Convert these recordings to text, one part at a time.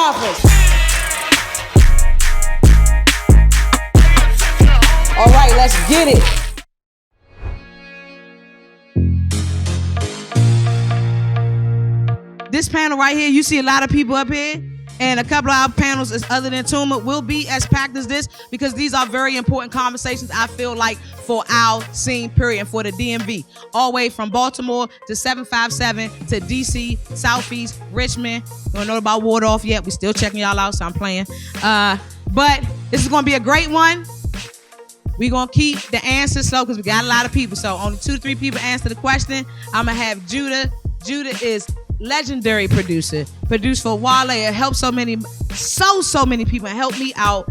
office. All right, let's get it. This panel right here, you see a lot of people up here, and a couple of our panels is other than Tuma will be as packed as this because these are very important conversations, I feel like, for our scene, period, and for the DMV. All the way from Baltimore to 757 to DC, Southeast, Richmond. We don't know about Wardolph yet. We're still checking y'all out, so I'm playing. But this is going to be a great one. We're going to keep the answers slow because we got a lot of people. So only 2 to 3 people answer the question. I'm going to have Judah. Judah is legendary producer. Produced for Wale. It helped so many people and helped me out.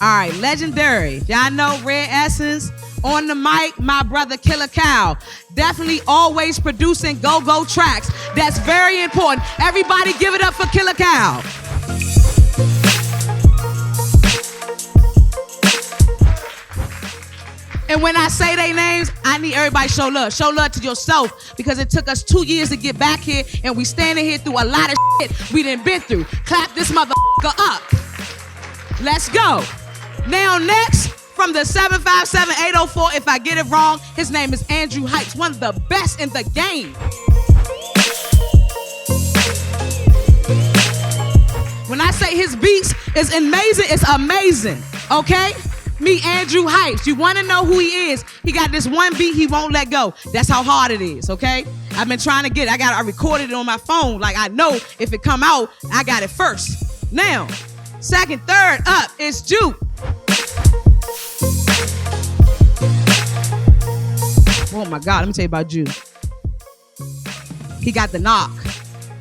All right, legendary. Y'all know Red Essence. On the mic, my brother Killer Cow. Definitely always producing go-go tracks. That's very important. Everybody give it up for Killer Cow. And when I say their names, I need everybody to show love. Show love to yourself because it took us 2 years to get back here and we standing here through a lot of shit we done been through. Clap this motherfucker up. Let's go. Now next, from the 757-804, if I get it wrong, his name is Andrew Heights, one of the best in the game. When I say his beats is amazing, it's amazing, okay? Meet Andrew Heights. You want to know who he is? He got this one beat he won't let go. That's how hard it is, okay? I've been trying to get it. I recorded it on my phone. Like, I know if it come out, I got it first. Now, second, third up is Juke. Oh my God, let me tell you about Juke. He got the knock.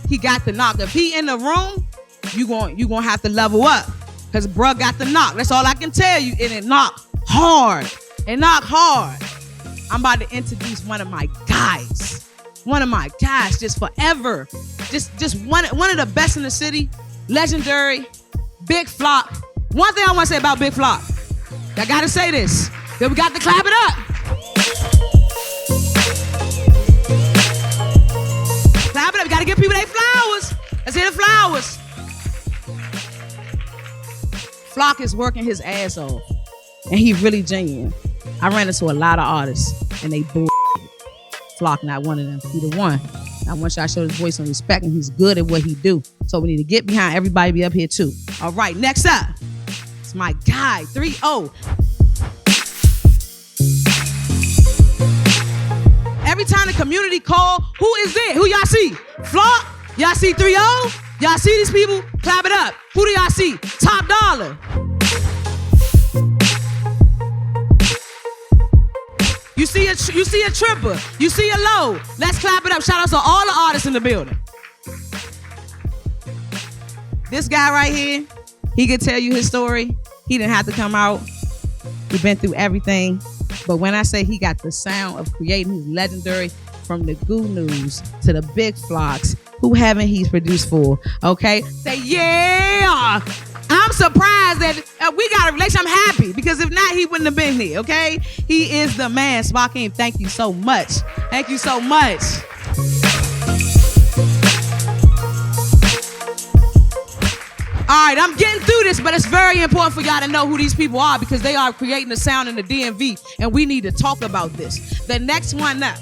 He got the knock. If he in the room, you gonna have to level up. Because bruh got the knock. That's all I can tell you. And it knock hard. It knock hard. I'm about to introduce one of my guys. One of my guys just forever. Just one of the best in the city. Legendary. Big Flop. One thing I want to say about Big Flop. I got to say this. Then we got to clap it up. Clap it up. We got to give people their flowers. Let's hear the flowers. Flock is working his ass off, and he really genuine. I ran into a lot of artists, and they bull. Flock not one of them. He the one. I want y'all to show his voice and respect, and he's good at what he do. So we need to get behind everybody be up here too. All right, next up, it's my guy, 3-0. Every time the community call, who is it? Who y'all see? Flock? Y'all see 3-0? Y'all see these people? Clap it up. Who do y'all see? Top dollar. You see a tripper. You see a low. Let's clap it up. Shout out to all the artists in the building. This guy right here, he could tell you his story. He didn't have to come out. He been through everything. But when I say he got the sound of creating, he's legendary. From the Goo News to the Big Flocks. Who haven't he produced for? Okay? Say, yeah! I'm surprised that we got a relationship. I'm happy because if not, he wouldn't have been here, okay? He is the man. Sparkin, thank you so much. Thank you so much. All right, I'm getting through this, but it's very important for y'all to know who these people are because they are creating the sound in the DMV, and we need to talk about this. The next one up.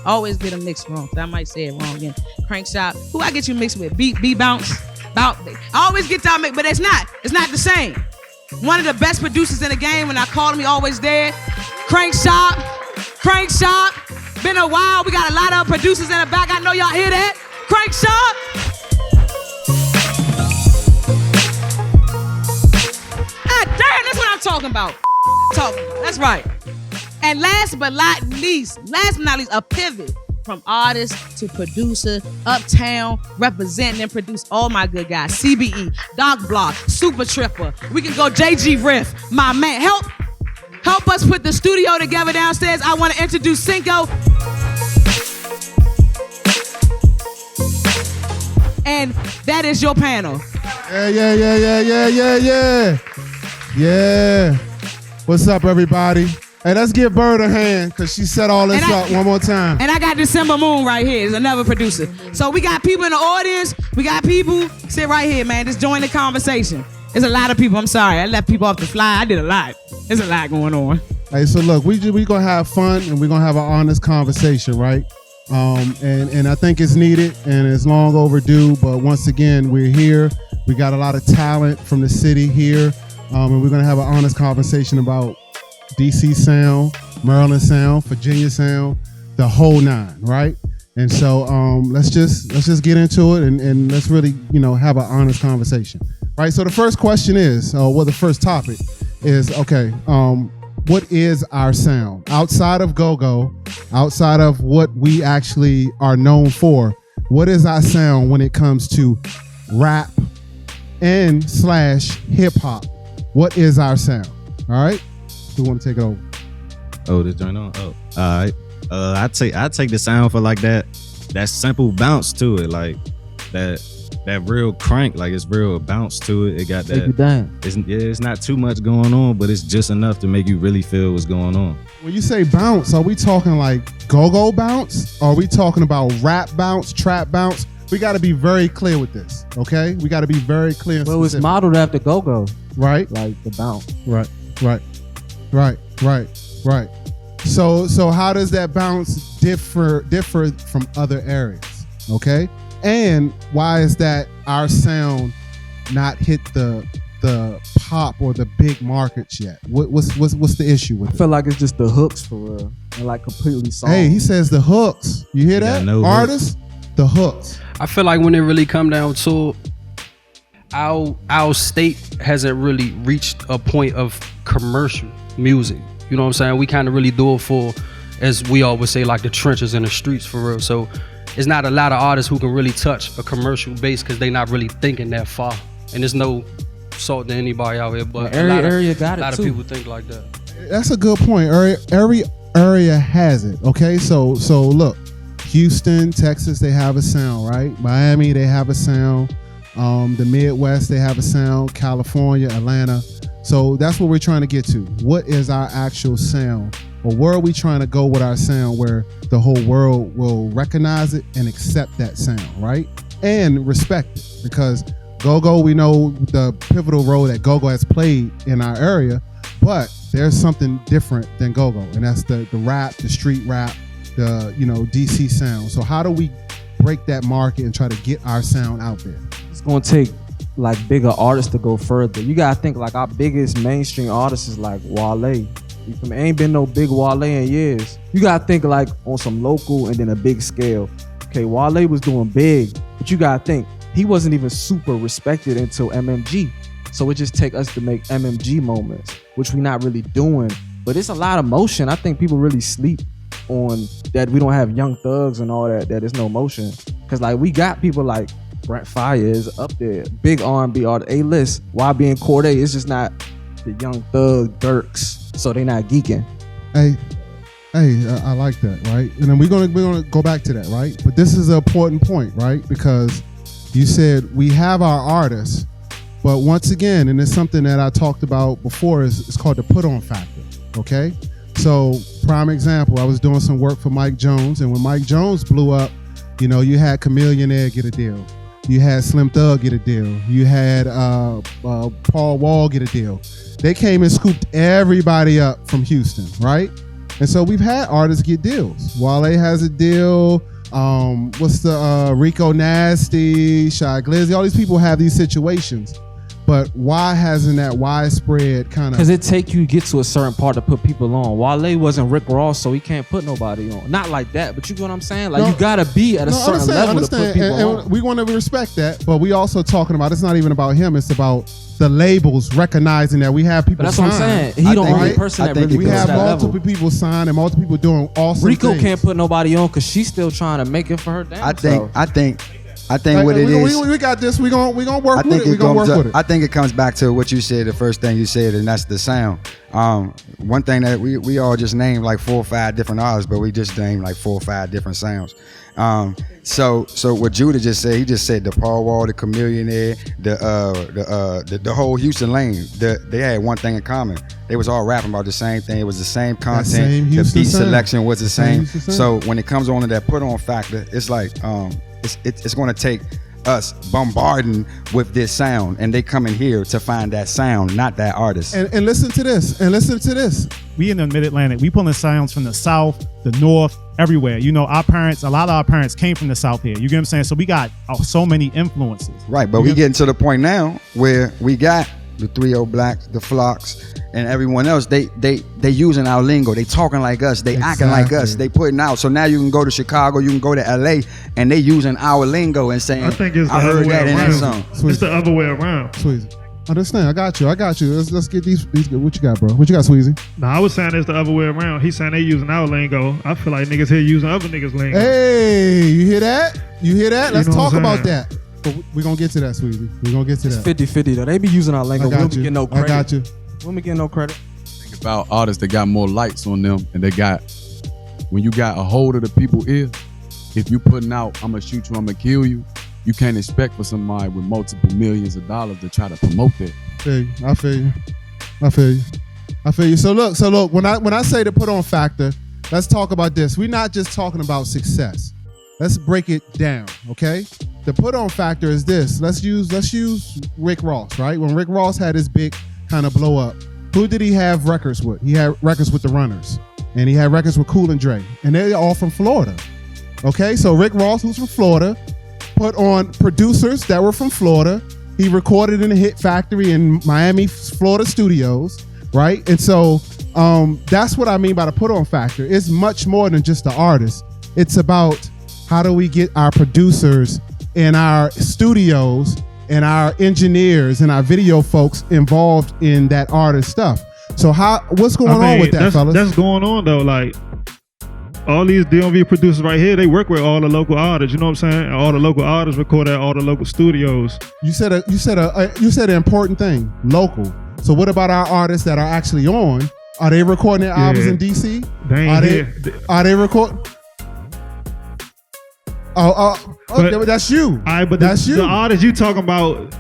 Always get them mixed wrong. I might say it wrong again. Crankshot. Who I get you mixed with? B bounce. I always get y'all mixed, but it's not the same. One of the best producers in the game. When I call him, he always there. Crankshot. Been a while. We got a lot of producers in the back. I know y'all hear that. Crankshot. Ah, damn, that's what I'm talking about. That's right. And last but not least, a pivot from artist to producer, uptown, representing and produce all my good guys. CBE, Doc Block, Super Tripper. We can go JG Riff, my man. Help us put the studio together downstairs. I want to introduce Cinco. And that is your panel. Yeah. What's up, everybody? Hey, let's give Bird a hand because she set all this up one more time. And I got December Moon right here. Is another producer. So we got people in the audience. We got people sit right here, man. Just join the conversation. There's a lot of people. I'm sorry. I left people off the fly. I did a lot. There's a lot going on. Hey, so look, we gonna have fun and we're gonna have an honest conversation, right? And I think it's needed and it's long overdue. But once again, we're here. We got a lot of talent from the city here, and we're gonna have an honest conversation about DC sound, Maryland sound, Virginia sound, the whole nine, right? And so let's just get into it and let's really have an honest conversation, right? So the first question is, the first topic is, okay, what is our sound outside of go-go, outside of what we actually are known for? What is our sound when it comes to rap and / hip hop? What is our sound? All right. Who want to take it over? Oh, this joint on? Oh, all right. I take the sound for like that simple bounce to it, like that real crank, like it's real bounce to it. It got that. It's not too much going on, but it's just enough to make you really feel what's going on. When you say bounce, are we talking like go-go bounce? Or are we talking about rap bounce, trap bounce? We got to be very clear with this, okay? We got to be very clear and specific. It's modeled after go-go, right? Like the bounce, right. So how does that bounce differ from other areas? Okay, and why is that our sound not hit the pop or the big markets yet? What's the issue with it? I feel like it's just the hooks for real, and like completely soft. Hey, he says the hooks. You hear that, artists? The hooks. I feel like when it really come down to our state hasn't really reached a point of commercial music. You know what I'm saying? We kind of really do it for, as we always say, like the trenches and the streets for real. So it's not a lot of artists who can really touch a commercial base because they not really thinking that far. And there's no salt to anybody out here, but a lot of people think like that. That's a good point. Every area has it. Okay, so look, Houston, Texas, they have a sound, right? Miami, they have a sound. The Midwest, they have a sound. California, Atlanta. So that's what we're trying to get to. What is our actual sound? Or where are we trying to go with our sound where the whole world will recognize it and accept that sound, right? And respect it. Because go-go, we know the pivotal role that go-go has played in our area, but there's something different than go-go. And that's the rap, the street rap, the DC sound. So how do we break that market and try to get our sound out there? It's gonna take like bigger artists to go further. You gotta think like our biggest mainstream artists is like Wale. Ain't been no big Wale in years. You gotta think like on some local and then a big scale. Okay, Wale was doing big, but you gotta think he wasn't even super respected until MMG. So it just take us to make MMG moments, which we not really doing. But it's a lot of motion. I think people really sleep on that. We don't have Young Thugs and all that there's no motion. Cause like we got people like Brent Fire is up there, big R&B artist, A-list. YB and Corday, it's just not the Young Thug Dirks, so they not geeking. Hey, I like that, right? And then we're gonna go back to that, right? But this is an important point, right? Because you said we have our artists, but once again, and it's something that I talked about before, it's called the put on factor, okay? So prime example, I was doing some work for Mike Jones, and when Mike Jones blew up, you had Chameleon Air get a deal. You had Slim Thug get a deal. You had Paul Wall get a deal. They came and scooped everybody up from Houston, right? And so we've had artists get deals. Wale has a deal. What's the Rico Nasty, Shy Glizzy? All these people have these situations. But why hasn't that widespread kind of... Because it take you to get to a certain part to put people on. Wale wasn't Rick Ross, so he can't put nobody on. Not like that, but you know what I'm saying? Like, you got to be at a certain level to put people on. We want to respect that, but we also talking about, it's not even about him, it's about the labels recognizing that we have people sign. That's what I'm saying. He the only person that really we have multiple people sign and multiple people doing awesome Rico things. Can't put nobody on because she's still trying to make it for her damn self. I think what it is. We got this. We gonna work with it. We gonna work with it. I think it comes back to what you said. The first thing you said, and that's the sound. One thing that we all just named like 4 or 5 different artists, but we just named like 4 or 5 different sounds. So what Judah just said, he just said the Paul Wall, the Chameleon, the whole Houston lane. They had one thing in common. They was all rapping about the same thing. It was the same content. Same the beat sound. selection was the same. Same. So when it comes on to that put on factor, it's like it's going to take us bombarding with this sound, and they come in here to find that sound, not that artist. And listen to this. We in the Mid-Atlantic, we pulling sounds from the South, the North, everywhere. You know, a lot of our parents came from the South here. You get what I'm saying? So we got so many influences. Right, but we getting to the point now where we got the 3-0 Blacks, the Flocks, and everyone else. They using our lingo. They talking like us. They acting like us. They putting out. So now you can go to Chicago, you can go to LA, and they using our lingo and saying, I think it's the I other heard way that in that around. song. It's the other way around. Sweezy. Understand? I got you. Let's get these. What you got, bro? What you got, Sweezy? No, I was saying it's the other way around. He's saying they using our lingo. I feel like niggas here using other niggas' lingo. Hey, you hear that? Let's know what talk I'm about saying? that. But we're gonna get to that, Sweezy. We're gonna get to that. 50-50 though. They be using our lingo. I We don't got be you. getting no credit. I got you. We don't be getting no credit. Think about artists that got more lights on them, and they got, when you got a hold of the people ear, if you putting out, I'ma shoot you, I'ma kill you, you can't expect for somebody with multiple millions of dollars to try to promote that. I feel you. So look, when I say the put on factor, let's talk about this. We're not just talking about success. Let's break it down, okay? The put on factor is this. Let's use Rick Ross, right? When Rick Ross had his big kind of blow up, who did he have records with? He had records with the Runners, and he had records with Cool and Dre, and they're all from Florida. Okay, so Rick Ross, who's from Florida, put on producers that were from Florida. He recorded in a Hit Factory in Miami, Florida studios, right? And so that's what I mean by the put on factor. It's much more than just the artist. It's about how do we get our producers and our studios and our engineers and our video folks involved in that artist stuff. So what's going on with that, fellas? That's going on though. Like all these DMV producers right here, they work with all the local artists. You know what I'm saying? And all the local artists record at all the local studios. You said an important thing, local. So what about our artists that are actually on? Are they recording their albums in DC? They ain't here. Are they recording? That's you. All right, but that's you. The artists you talking about,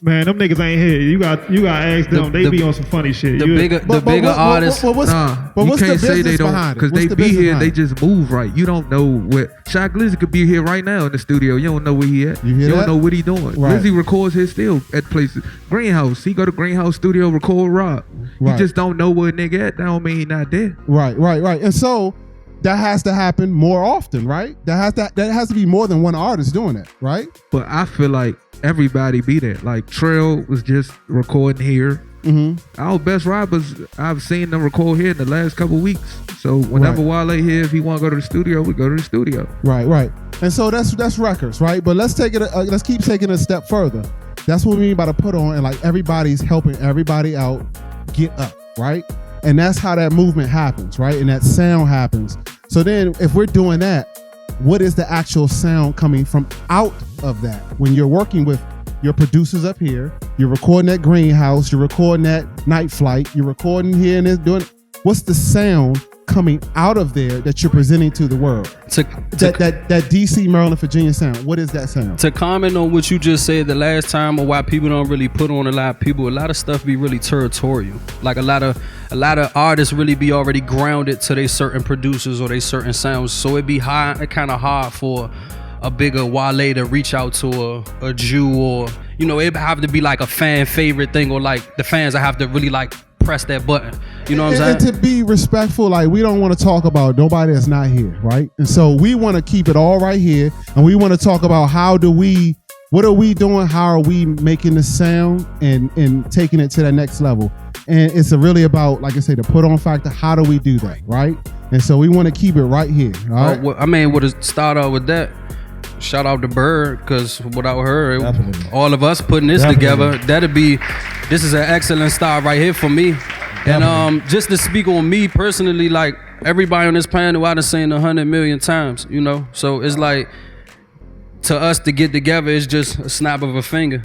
man, them niggas ain't here. You got ask them. They be on some funny shit. The bigger artists. But what's you can't the say they business don't, behind it? because What's they the be business here. behind They it? just move right. You don't know what. Shy Glizzy could be here right now in the studio. You don't know where he at. You hear don't that? know what he doing. Right. Glizzy records here still at places. Greenhouse. He go to Greenhouse studio record Rob. Right. You just don't know where a nigga at. That don't mean he not there. Right. And so that has to happen more often, right? That has to be more than one artist doing that, right? But I feel like everybody be there. Like Trail was just recording here. Mm-hmm. Our best rappers, I've seen them record here in the last couple weeks. So whenever Wale here, if he want to go to the studio, we go to the studio. Right. And so that's records, right? But let's take it. Let's keep taking it a step further. That's what we mean by the put on, and like everybody's helping everybody out get up, right? And that's how that movement happens, right? And that sound happens. So then, if we're doing that, what is the actual sound coming from out of that? When you're working with your producers up here, you're recording at Greenhouse, you're recording at Night Flight, you're recording here and doing. What's the sound coming out of there that you're presenting to the world? That DC, Maryland, Virginia sound. What is that sound? To comment on what you just said the last time, or why people don't really put on a lot of people, a lot of stuff be really territorial. Like a lot of artists really be already grounded to their certain producers or their certain sounds. So it be kind of hard for a bigger Wale to reach out to a Jew, or it have to be like a fan favorite thing, or like the fans that have to really like press that button. You know what I'm saying? And to be respectful, like we don't want to talk about nobody that's not here, right? And so we want to keep it all right here, and we want to talk about what are we doing? How are we making the sound and taking it to the next level? And it's really about, like I say, the put on factor. How do we do that, right? And so we want to keep it right here. All right. What to start out with that? Shout out to Bird, because without her, all of us putting this together, this is an excellent start right here for me. And just to speak on me personally, like everybody on this panel, I done seen 100 million times, So it's like, to us to get together, it's just a snap of a finger,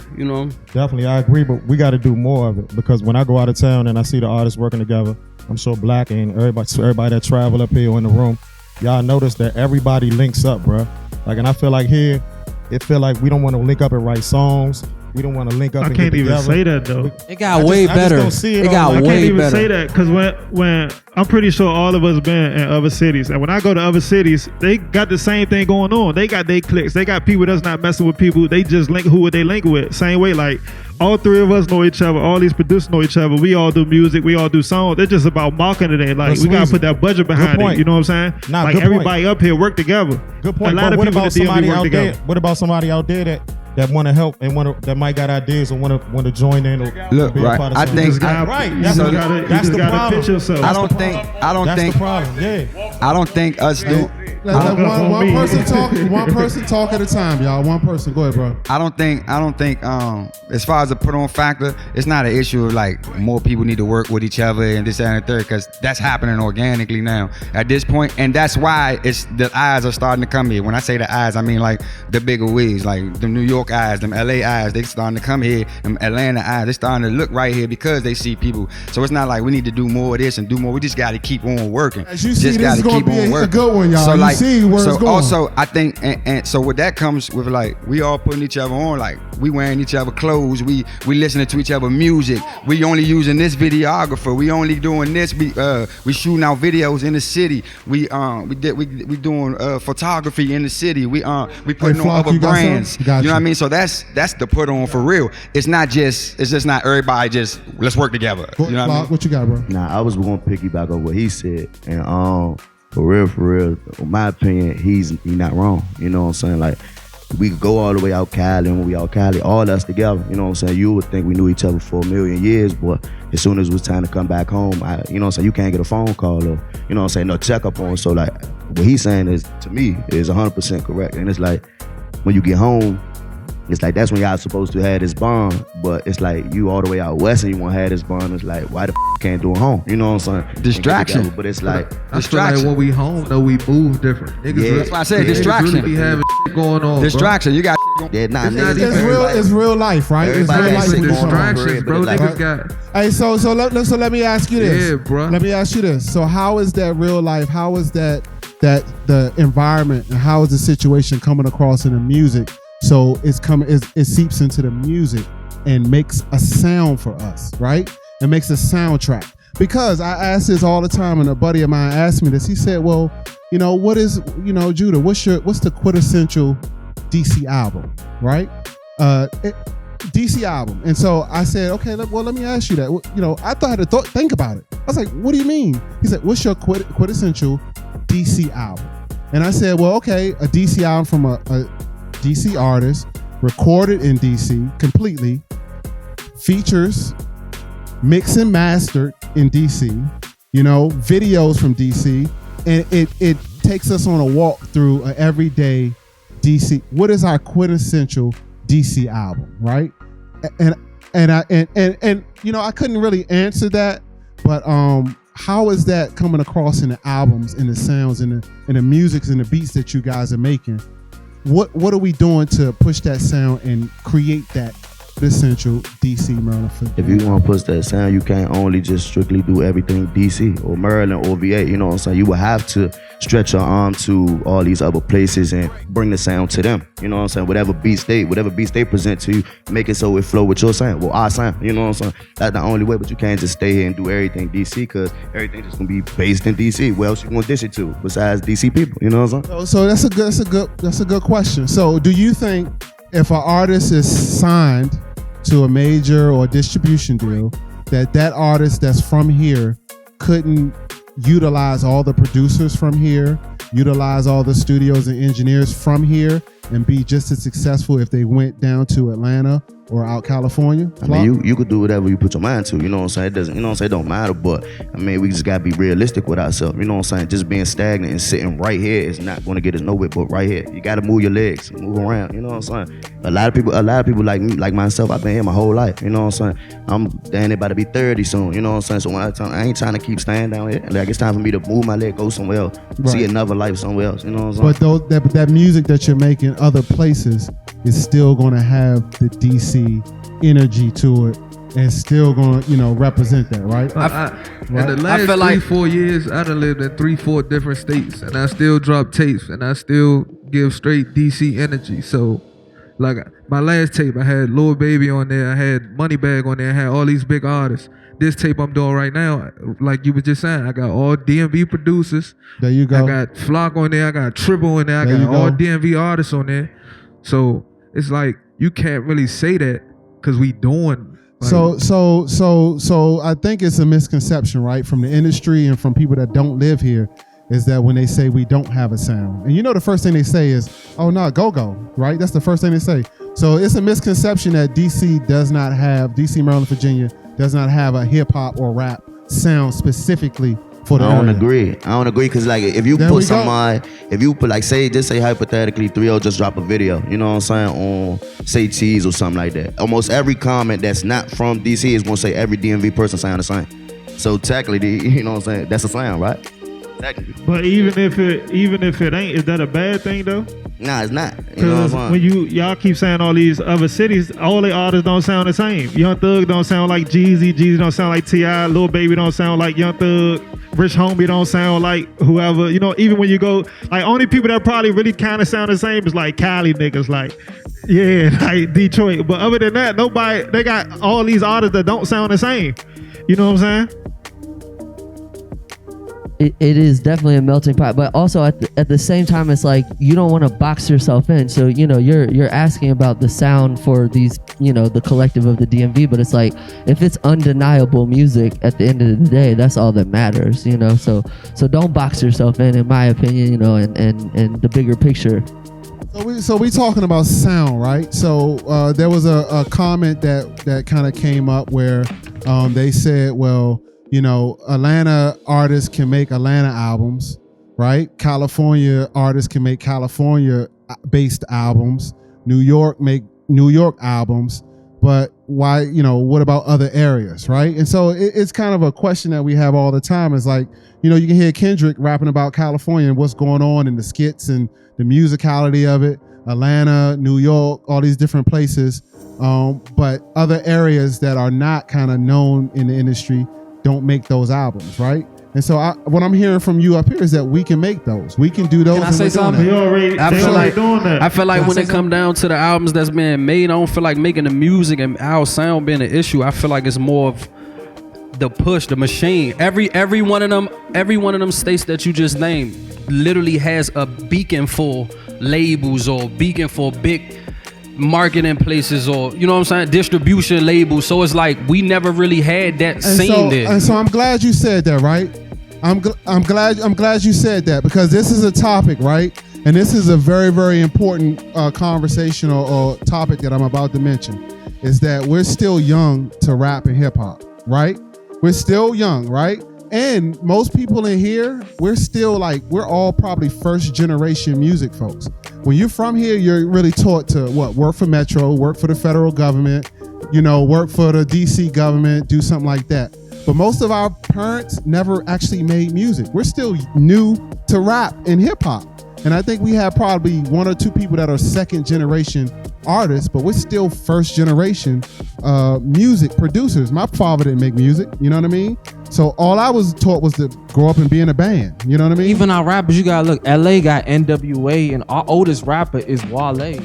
Definitely, I agree, but we got to do more of it, because when I go out of town and I see the artists working together, I'm so black, and everybody that travel up here or in the room, y'all notice that everybody links up, bro. Like, and I feel like here, it feel like we don't want to link up and write songs. We don't want to link up. I can't even say that though. It got way better. It got way better. I can't even say that because when I'm pretty sure all of us been in other cities, and when I go to other cities, they got the same thing going on. They got their cliques. They got people that's not messing with people. They just link who they link with. Same way, like all three of us know each other. All these producers know each other. We all do music. We all do songs. It's just about marketing it. Like we gotta put that budget behind it. You know what I'm saying? Nah, like everybody up here work together. Good point. A lot of what people about in the DMV somebody work out together. there? What about somebody out there that want to help and that might got ideas or want to join in or Look, be a right. part of I something? think right. You That's just the gotta problem. pitch yourself. I don't That's think the problem. Yeah. I don't think us do. Let one person talk. One person talk at a time, y'all. One person. Go ahead, bro. I don't think as far as the put on factor, it's not an issue of like more people need to work with each other and this, that, and the third, because that's happening organically now at this point, and that's why it's the eyes are starting to come here. When I say the eyes, I mean like the bigger wigs, like the New York eyes, them LA eyes, they starting to come here, them Atlanta eyes, they starting to look right here because they see people. So it's not like we need to do more of this and do more. We just got to keep on working. As you just see, this is going to be a good one, y'all. So you like, see where so it's going. also I think, and so what that comes with, like we all putting each other on, like we wearing each other clothes, we listening to each other music, we only using this videographer, we only doing this, we shooting out videos in the city, we doing photography in the city, we putting on other brands, you know what I mean? So that's the put on for real. It's just not everybody just let's work together. You know what I mean? What you got, bro? Nah, I was going to piggyback on what he said, and for real, in my opinion, he not wrong. You know what I'm saying? Like, we could go all the way out Cali, and when we out Cali, all us together. You know what I'm saying? You would think we knew each other for a million years, but as soon as it was time to come back home, you know what I'm saying? You can't get a phone call or, you know what I'm saying? No checkup on. So like, what he's saying is, to me, is 100% correct. And it's like, when you get home, it's like that's when y'all supposed to have this bond, but it's like you all the way out west and you want to have this bond. It's like, why the can't do it home? You know what I'm saying? Distraction. But it's like I feel like when we home though, we move different. Niggas That's why I said distraction. Really be having shit going on. Distraction. Bro. You got. It's real life, right? It's real life. Distractions, bro. Niggas got. Hey, so let me ask you this. Yeah, bro. Let me ask you this. So how is that real life? How is that the environment and how is the situation coming across in the music? So it seeps into the music and makes a sound for us, right? It makes a soundtrack. Because I ask this all the time, and a buddy of mine asked me this. He said, well, what is, Judah, what's the quintessential DC album, right? DC album. And so I said, okay, let me ask you that. I thought I had to think about it. I was like, what do you mean? He said, what's your quintessential DC album? And I said, well, okay, a DC album from a DC artist, recorded in DC completely, features mixed and mastered in DC, videos from DC, and it takes us on a walk through an everyday DC. What is our quintessential DC album, right? And I couldn't really answer that, but how is that coming across in the albums, in the sounds, in the musics, and the beats that you guys are making? What are we doing to push that sound and create that essential DC Maryland? If you want to push that sound, you can't only just strictly do everything DC or Maryland or VA. You know what I'm saying? You will have to stretch your arm to all these other places and bring the sound to them. You know what I'm saying? Whatever beats they present to you, make it so it flow with your sound, well, our sound. You know what I'm saying? That's the only way. But you can't just stay here and do everything DC because everything just gonna be based in DC. Where else you gonna dish it to besides DC people? You know what I'm saying? So that's a good question. So do you think if an artist is signed to a major or distribution deal, that artist that's from here couldn't utilize all the producers from here, utilize all the studios and engineers from here, and be just as successful if they went down to Atlanta or out California? I mean, you could do whatever you put your mind to, you know what I'm saying? It doesn't, you know what I'm saying? It don't matter, but I mean, we just gotta be realistic with ourselves, you know what I'm saying? Just being stagnant and sitting right here is not gonna get us nowhere, but right here. You gotta move your legs, move around, you know what I'm saying? A lot of people like me, like myself, I've been here my whole life, you know what I'm saying? I'm damn about to be 30 soon, you know what I'm saying? So when I ain't trying to keep staying down here. Like, it's time for me to move my leg, go somewhere else, see another life somewhere else, you know what I'm saying? But that music that you're making other places is still gonna have the DC energy to it and still going to, represent that, right? In the last 3-4 years, I done lived in 3-4 different states, and I still drop tapes, and I still give straight DC energy. So, like my last tape, I had Lil Baby on there, I had Moneybag on there, I had all these big artists. This tape I'm doing right now, like you were just saying, I got all DMV producers. There you go. I got Flock on there, I got Triple in there, I got all DMV artists on there. So it's like you can't really say that because we doing. Like, So I think it's a misconception, right, from the industry and from people that don't live here, is that when they say we don't have a sound, and the first thing they say is, "Oh no, go," right? That's the first thing they say. So it's a misconception that DC, Maryland, Virginia does not have a hip hop or rap sound specifically for the I don't area. agree because like if you put like say hypothetically 3-0 just drop a video, you know what I'm saying, on say Cheese or something like that. Almost every comment that's not from DC is gonna say every DMV person sound the same. So technically, you know what I'm saying, that's a sound, right? Technically. But even if it ain't, is that a bad thing though? Nah, it's not. Because when y'all keep saying all these other cities, all the artists don't sound the same. Young Thug don't sound like Jeezy don't sound like T.I., Lil Baby don't sound like Young Thug, Rich Homie don't sound like whoever. Even when you go, like only people that probably really kind of sound the same is like Cali niggas, like like Detroit. But other than that, nobody. They got all these artists that don't sound the same. You know what I'm saying? It is definitely a melting pot, but also at the same time, it's like you don't want to box yourself in. So you're asking about the sound for these, the collective of the DMV, but it's like if it's undeniable music at the end of the day, that's all that matters. So don't box yourself in my opinion. And the bigger picture. So we talking about sound, right? So there was a comment that kind of came up where they said, well, Atlanta artists can make Atlanta albums, right? California artists can make California-based albums. New York make New York albums. But why, what about other areas, right? And so it's kind of a question that we have all the time. It's like, you can hear Kendrick rapping about California and what's going on in the skits and the musicality of it. Atlanta, New York, all these different places. But other areas that are not kind of known in the industry don't make those albums, right? And so what I'm hearing from you up here is that we can make those. We can do those. Can I say something? I feel like when it come down to the albums that's being made, I don't feel like making the music and our sound being an issue. I feel like it's more of the push, the machine. Every one of them states that you just named literally has a beacon for labels or beacon for big marketing places, or what I'm saying, distribution labels. So it's like we never really had that scene there. And so I'm glad you said that, right? I'm glad you said that, because this is a topic, right? And this is a very, very important conversation or topic that I'm about to mention, is that we're still young to rap and hip hop, right? We're still young, right? And most people in here, we're all probably first generation music folks. When you're from here, you're really taught to work for Metro, work for the federal government, work for the DC government, do something like that. But most of our parents never actually made music. We're still new to rap and hip hop. And I think we have probably one or two people that are second generation artists, but we're still first generation music producers. My father didn't make music, you know what I mean? So all I was taught was to grow up and be in a band, you know what I mean? Even our rappers, you gotta look, LA got NWA, and our oldest rapper is Wale.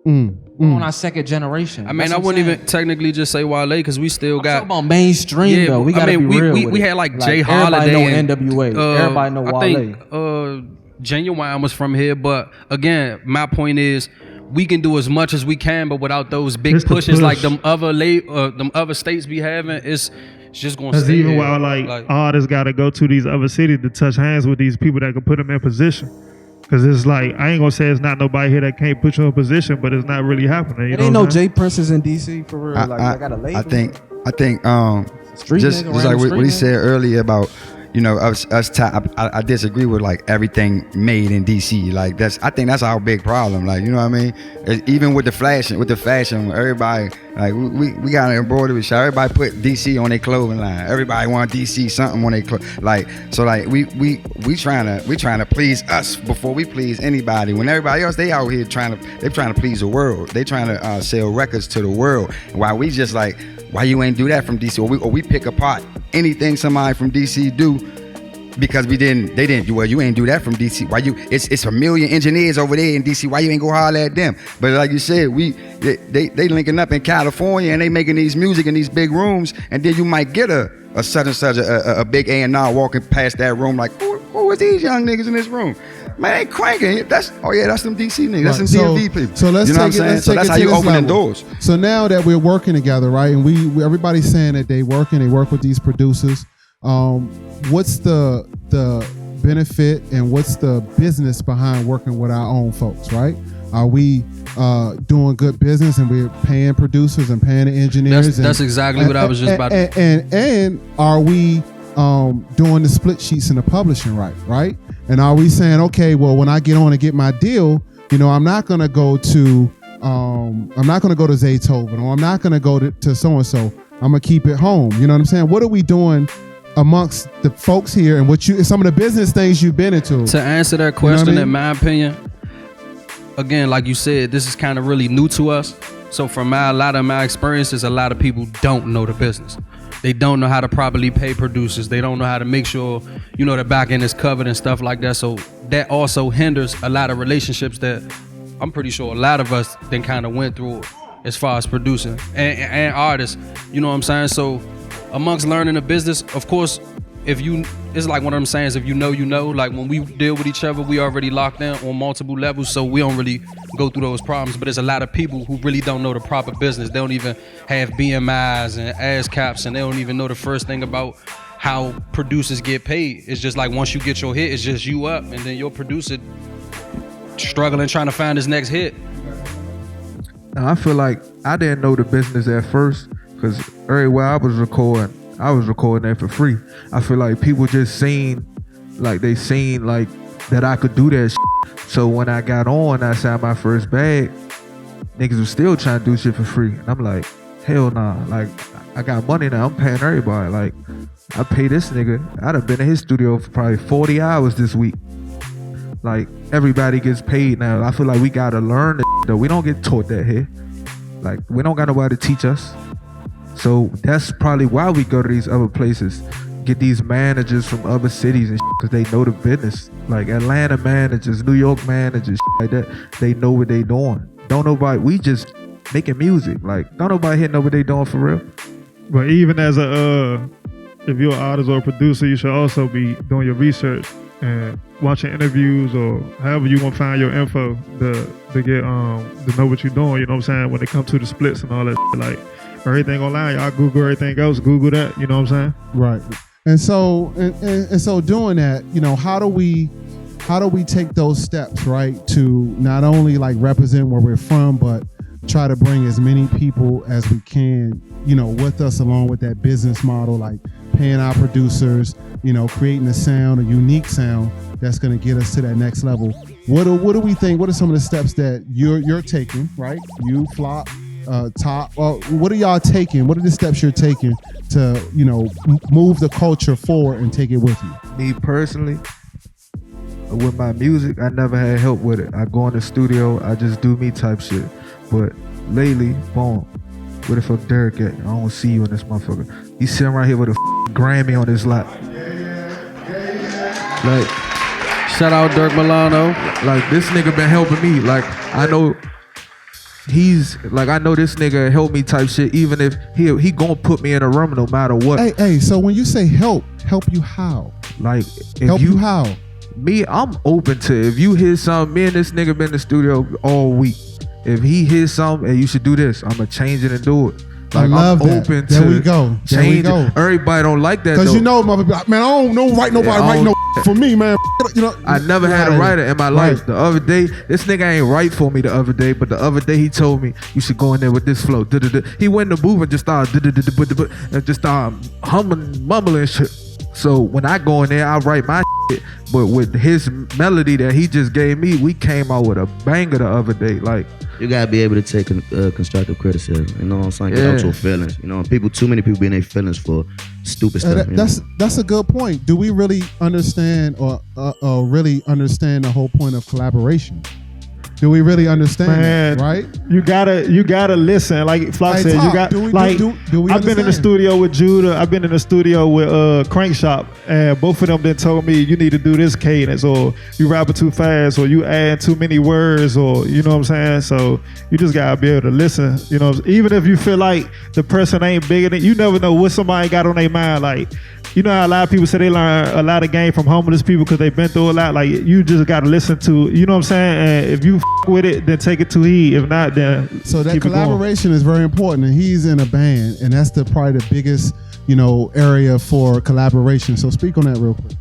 On our second generation. I mean, I wouldn't even technically just say Wale, because we still got about mainstream though. We gotta be real. We had like Jay Holiday. Everybody know NWA. Everybody know Wale. I think Genuine was from here, but again, my point is we can do as much as we can, but without those big pushes like them other states be having, it's just gonna stay. Even while like artists gotta go to these other cities to touch hands with these people that can put them in position. Cause it's like, I ain't gonna say it's not nobody here that can't put you in position, but it's not really happening. It ain't no J Princes in DC for real. I got a label. I think just like what he said earlier about, I disagree with like everything made in DC. Like I think that's our big problem. Like, you know what I mean? Even with the fashion, everybody like we got an embroidery shop. Everybody put DC on their clothing line. Everybody want DC something on their like. So like we trying to please us before we please anybody. When everybody else they out here trying to please the world. They trying to sell records to the world. While we just like why you ain't do that from DC? Or we pick apart anything somebody from DC do because they didn't do, well, you ain't do that from DC. Why you, it's a million engineers over there in DC, why you ain't go holler at them? But like you said, they linking up in California and they making these music in these big rooms, and then you might get a such a big A&R walking past that room like, who are these young niggas in this room? Man, they cranking. That's them DC niggas. That's some DMV people. So let's you know take what I'm saying? it. So that's how you opening level. doors. So now that we're working together, right? And we everybody's saying that they work with these producers. What's the benefit and what's the business behind working with our own folks, right? Are we doing good business and we're paying producers and paying the engineers? That's exactly what I was just about to. And are we doing the split sheets and the publishing right? And are we saying, okay, well, when I get on and get my deal, I'm not gonna go to Zaytoven, or I'm not gonna go to so and so. I'm gonna keep it home. You know what I'm saying? What are we doing amongst the folks here, and some of the business things you've been into? To answer that question, you know what I mean? in my opinion, again, like you said, this is kind of really new to us. So from a lot of my experiences, a lot of people don't know the business. They don't know how to properly pay producers. They don't know how to make sure, the back end is covered and stuff like that. So that also hinders a lot of relationships that I'm pretty sure a lot of us then kind of went through as far as producing and artists. You know what I'm saying? So amongst learning the business, of course, it's like one of them sayings, if you know, like when we deal with each other, we already locked in on multiple levels, so we don't really go through those problems. But there's a lot of people who really don't know the proper business. They don't even have BMIs and ASCAPs, and they don't even know the first thing about how producers get paid. It's just like once you get your hit, it's just you up, and then your producer struggling trying to find his next hit. I feel like I didn't know the business at first, because everywhere I was recording that for free. I feel like people just seen that I could do that shit. So when I got on, I signed my first bag, niggas was still trying to do shit for free. And I'm like, hell nah. Like, I got money now, I'm paying everybody. Like, I pay this nigga. I'd have been in his studio for probably 40 hours this week. Like, everybody gets paid now. I feel like we gotta learn that shit, though. We don't get taught that here. Like, we don't got nobody to teach us. So that's probably why we go to these other places, get these managers from other cities and because they know the business. Like Atlanta managers, New York managers, like that. They know what they doing. We just making music. Like, don't nobody here know what they doing for real. But even as if you're an artist or a producer, you should also be doing your research and watching interviews or however you gonna find your info to get to know what you're doing. You know what I'm saying? When it comes to the splits and all that, like. Everything online, y'all Google everything else. Google that, you know what I'm saying? Right. And so doing that, how do we take those steps, right, to not only like represent where we're from, but try to bring as many people as we can, with us along with that business model, like paying our producers, creating a sound, a unique sound that's going to get us to that next level. What do we think? What are some of the steps that you're taking, right? You, Flop, Top, what are y'all taking? What are the steps you're taking to, move the culture forward and take it with you? Me personally, with my music, I never had help with it. I go in the studio, I just do me type shit. But lately, boom, where the fuck Derek at? I don't see you in this motherfucker. He's sitting right here with a Grammy on his lap. Like, shout out Dirk Milano. Like, this nigga been helping me. Like, I know this nigga help me type shit, even if he gonna put me in a room no matter what. Hey, so when you say help you how? Like, help you how? Me, I'm open to, if you hear something, me and this nigga been in the studio all week. If he hears something, hey, you should do this, I'ma change it and do it. Like, I love I'm that. open There to we go. change it. Everybody don't like that, because though. Motherfucker, man, I don't know nobody write no for me, man. I never had a writer in my life. The other day, this nigga ain't write for me the other day, but the other day he told me, you should go in there with this flow. He went in the booth and just started mumbling shit. So when I go in there, I write my shit, but with his melody that he just gave me, we came out with a banger the other day. Like, you gotta be able to take constructive criticism. You know what I'm saying? Get out your feelings. Too many people be in their feelings for stupid stuff. That's a good point. Do we really understand or really understand the whole point of collaboration? Do we really understand Man, that, right? You gotta listen. Like Flock Hey, said, talk. you got Do we I've been in the understand? studio with Judah. I've been in the studio with Crankshop, and both of them then told me you need to do this cadence, or you rapping too fast, or you add too many words, or you know what I'm saying. So you just gotta be able to listen. You know, even if you feel like the person ain't bigger than you, never know what somebody got on their mind. Like, you know how a lot of people say they learn a lot of game from homeless people because they've been through a lot. Like, you just gotta listen to, you know what I'm saying. And if you with it, then take it to heed. If not, then so that keep it going. collaboration is very important, and he's in a band, and that's probably the biggest, area for collaboration. So speak on that real quick.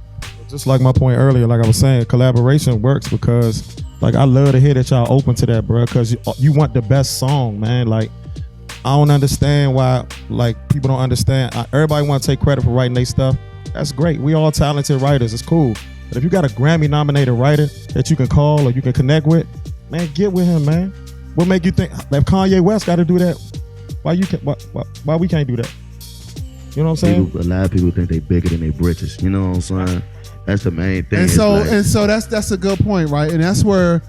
Just like my point earlier, like I was saying, collaboration works because, like, I love to hear that y'all open to that, bro, because you want the best song, man. Like, I don't understand why, like, people don't understand. Everybody want to take credit for writing their stuff. That's great. We all talented writers. It's cool. But if you got a Grammy-nominated writer that you can call or you can connect with, man, get with him, man. What make you think that Kanye West got to do that? Why we can't do that? You know what I'm saying? A lot of people think they bigger than they britches. You know what I'm saying? That's the main thing. And so that's a good point, right? And that's where,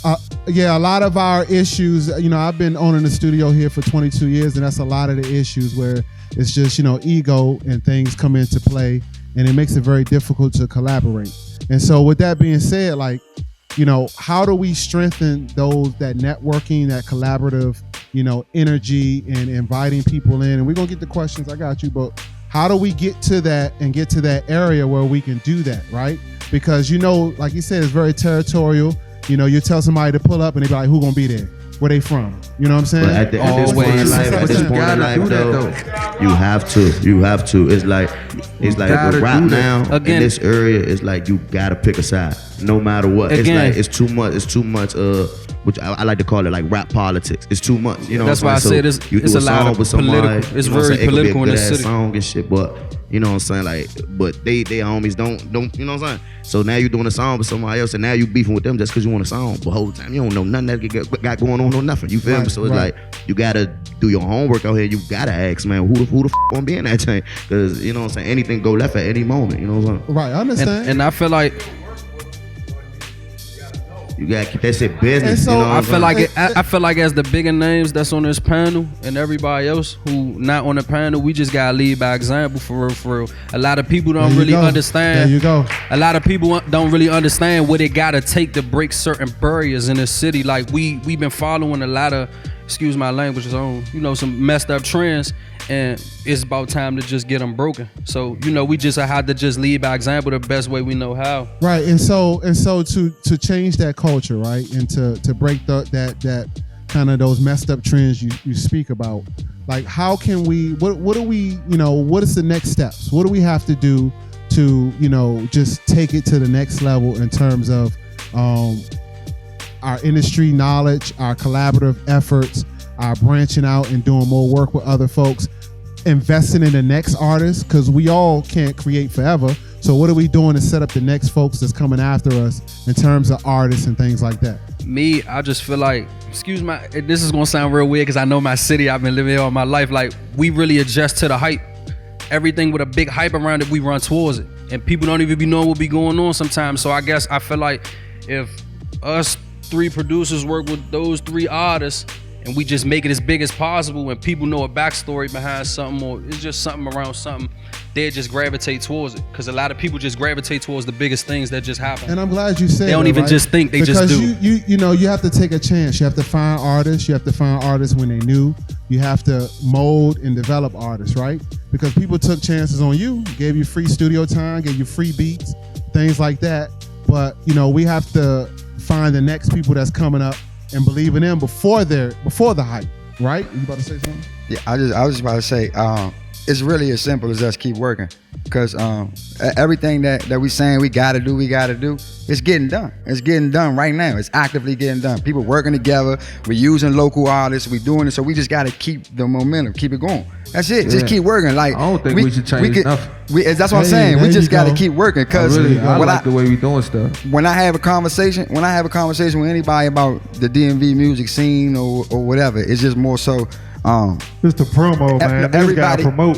a lot of our issues. I've been owning the studio here for 22 years, and that's a lot of the issues where it's just ego and things come into play, and it makes it very difficult to collaborate. And so, with that being said, like, how do we strengthen that networking, that collaborative, energy, and inviting people in? And we're gonna get the questions. I got you, but how do we get to that and get to that area where we can do that, right? Because like you said, it's very territorial. You tell somebody to pull up, and they be like, "Who gonna be there? Where they from?" You know what I'm saying? But at this point in life, though, you have to. It's like with rap now in this area. It's like you gotta pick a side, no matter what. It's like it's too much. Which I like to call it like rap politics. It's too much. You know. That's why I said it's a lot of political. It's very political in the city. Song and shit, but you know what I'm saying? Like, but they homies don't. You know what I'm saying? So now you're doing a song with somebody else, and now you beefing with them just because you want a song. But the whole time you don't know nothing that got going on or nothing. You feel me? So it's like you gotta do your homework out here. You gotta ask, man, who the gonna be in that thing? Because you know what I'm saying, anything go left at any moment. You know what I'm saying? Right, I understand. And I feel like you gotta keep that shit business. So, you know I feel like as the bigger names that's on this panel and everybody else who not on the panel, we just gotta lead by example for real, for real. A lot of people don't really understand. There you go. A lot of people don't really understand what it gotta take to break certain barriers in the city. Like we've been following a lot of, excuse my language, some messed up trends, and it's about time to just get them broken. So we just have to just lead by example the best way we know how. Right, and so to change that culture, right, and to break that kind of those messed up trends you speak about, like how can we? What do we? What is the next steps? What do we have to do to just take it to the next level in terms of our industry knowledge, our collaborative efforts, our branching out and doing more work with other folks, investing in the next artist, because we all can't create forever. So what are we doing to set up the next folks that's coming after us in terms of artists and things like that? Me, I just feel like, this is gonna sound real weird because I know my city, I've been living here all my life. Like, we really adjust to the hype. Everything with a big hype around it, we run towards it. And people don't even be knowing what be going on sometimes. So I guess I feel like if us 3 producers work with those 3 artists and we just make it as big as possible, when people know a backstory behind something or it's just something around something, they just gravitate towards it. Because a lot of people just gravitate towards the biggest things that just happen. And I'm glad you said they don't that, even right? just think, they because just do. You have to take a chance. You have to find artists. You have to find artists when they new. You have to mold and develop artists, right? Because people took chances on you, gave you free studio time, gave you free beats, things like that. But we have to find the next people that's coming up and believe in them before the hype, right? You about to say something? Yeah, I was just about to say, it's really as simple as us keep working, because everything that we saying we gotta do, it's getting done. It's getting done right now. It's actively getting done. People working together. We're using local artists. We're doing it, so we just gotta keep the momentum, keep it going. That's it. Yeah. Just keep working. Like, I don't think we should change nothing. That's what I'm saying. We just gotta keep working, because I like the way we doing stuff. When I have a conversation with anybody about the DMV music scene or whatever, it's just more so, It's the promo, man. This guy promote.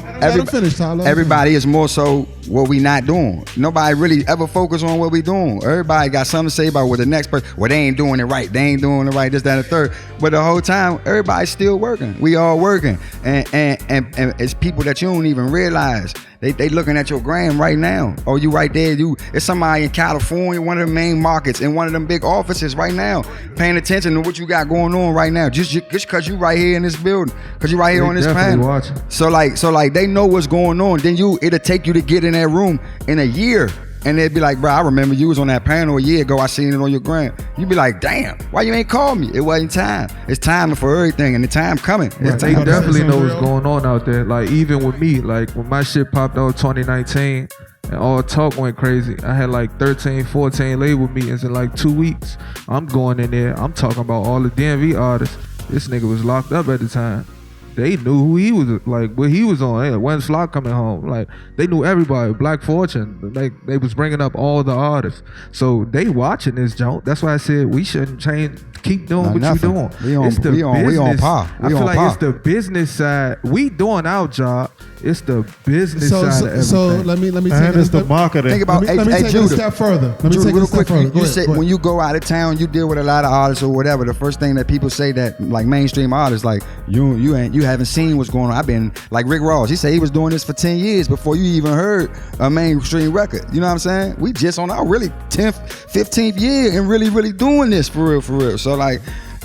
Everybody is more so what we not doing. Nobody really ever focus on what we doing. Everybody got something to say about what the next person. Well, they ain't doing it right. They ain't doing it right. This, that, and the third. But the whole time, everybody's still working. We all working, and it's people that you don't even realize. They looking at your gram right now. Oh, you right there. It's somebody in California, one of the main markets, in one of them big offices right now, paying attention to what you got going on right now. Just because you right here in this building, because you right here on this panel. Watching. So like they know what's going on. Then it'll take you to get in that room in a year. And they'd be like, bro, I remember you was on that panel a year ago. I seen it on your gram. You'd be like, damn, why you ain't called me? It wasn't time. It's time for everything, and the time coming. They definitely know what's going on out there. Like, even with me, like when my shit popped out 2019 and all talk went crazy, I had like 13, 14 label meetings in like 2 weeks. I'm going in there. I'm talking about all the DMV artists. This nigga was locked up at the time. They knew who he was, like what he was on. Hey, when's Flock coming home? Like they knew everybody. Black Fortune, they was bringing up all the artists. So they watching this joint. That's why I said we shouldn't change. Keep doing what you doing. We on par. I feel like it's the business side. We doing our job. It's the business side of everything. So let me take it the marketing. Think about let me take it a step further. Let me take it a step further. You said when you go out of town, you deal with a lot of artists or whatever. The first thing that people say that like mainstream artists, like you haven't seen what's going on. I've been like Rick Ross. He said he was doing this for 10 years before you even heard a mainstream record. You know what I'm saying? We just on our really 10th, 15th year and really doing this for real. So like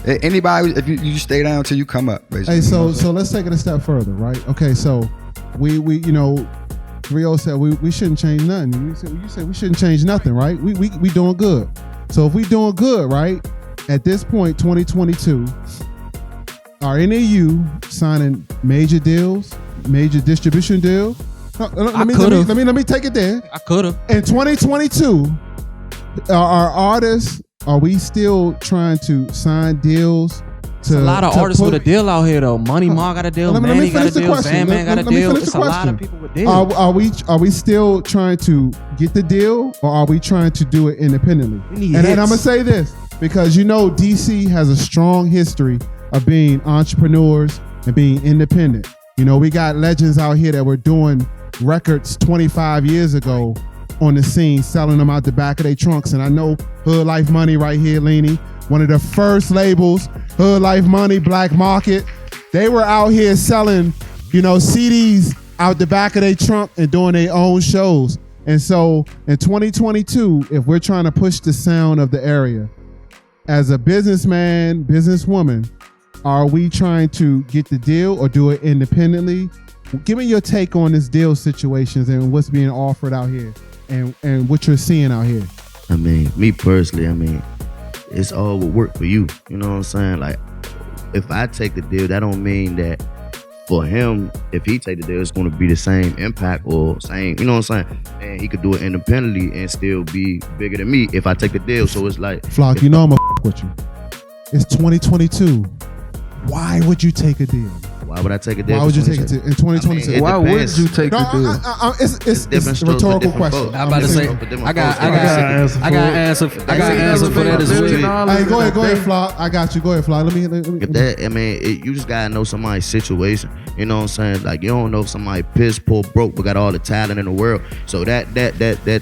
anybody, if you stay down till you come up, basically. Hey, so let's take it a step further, right? Okay, so we 3-0 said we shouldn't change nothing. You said we shouldn't change nothing, right? We doing good. So if we doing good, right? At this point, 2022, are any of you signing major deals, major distribution deals? No, let me take it there. I could have. In 2022, our artists, are we still trying to sign deals? There's a lot of artists with a deal out here though. Money Mark got a deal, Manny got a deal, Sandman got a deal. It's a lot of people with deals. Are we still trying to get the deal, or are we trying to do it independently? And I'm gonna say this because DC has a strong history of being entrepreneurs and being independent. We got legends out here that were doing records 25 years ago on the scene, selling them out the back of their trunks. And I know Hood Life Money right here, Leanie, one of the first labels, Hood Life Money, Black Market. They were out here selling, CDs out the back of their trunk and doing their own shows. And so in 2022, if we're trying to push the sound of the area, as a businessman, businesswoman, are we trying to get the deal or do it independently? Give me your take on this deal situations and what's being offered out here and what you're seeing out here. I mean, me personally, it's all what work for you. You know what I'm saying? Like, if I take the deal, that don't mean that for him, if he take the deal, it's going to be the same impact or same, you know what I'm saying? And he could do it independently and still be bigger than me if I take the deal. So it's like, Flock, I'm gonna with you. It's 2022. Why would you take a deal? Why would I take a deal? Why would you take it in 2022? Why would you take the deal? It's a rhetorical question. I'm about to say, I got answer for that as well. Hey, go ahead, Flock. I got you. Go ahead, Flock. You just gotta know somebody's situation. You know what I'm saying? Like, you don't know if somebody piss poor broke but got all the talent in the world. So that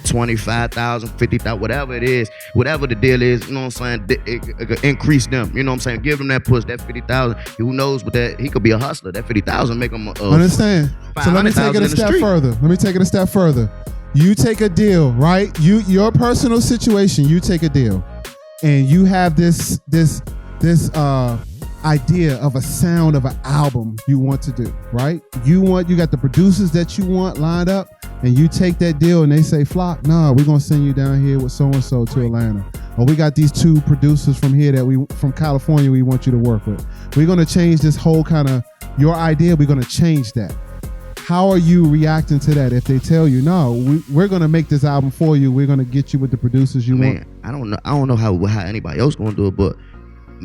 25,000, 50,000, whatever it is, whatever the deal is, you know what I'm saying? It increase them. You know what I'm saying? Give them that push, that 50,000. Who knows what that? He could be a hustler. That 50,000 make him. Understand? So let me take it a step further. You take a deal, right? Your personal situation. You take a deal, and you have this idea of a sound of an album you want to do, right? You got the producers that you want lined up, and you take that deal, and they say, Flock, nah, we're gonna send you down here with so and so to Atlanta. Or we got these 2 producers from here from California we want you to work with. We're gonna change this whole kind of your idea. We're gonna change that. How are you reacting to that if they tell you, no, we're gonna make this album for you. We're gonna get you with the producers you want? I don't know how anybody else gonna do it, but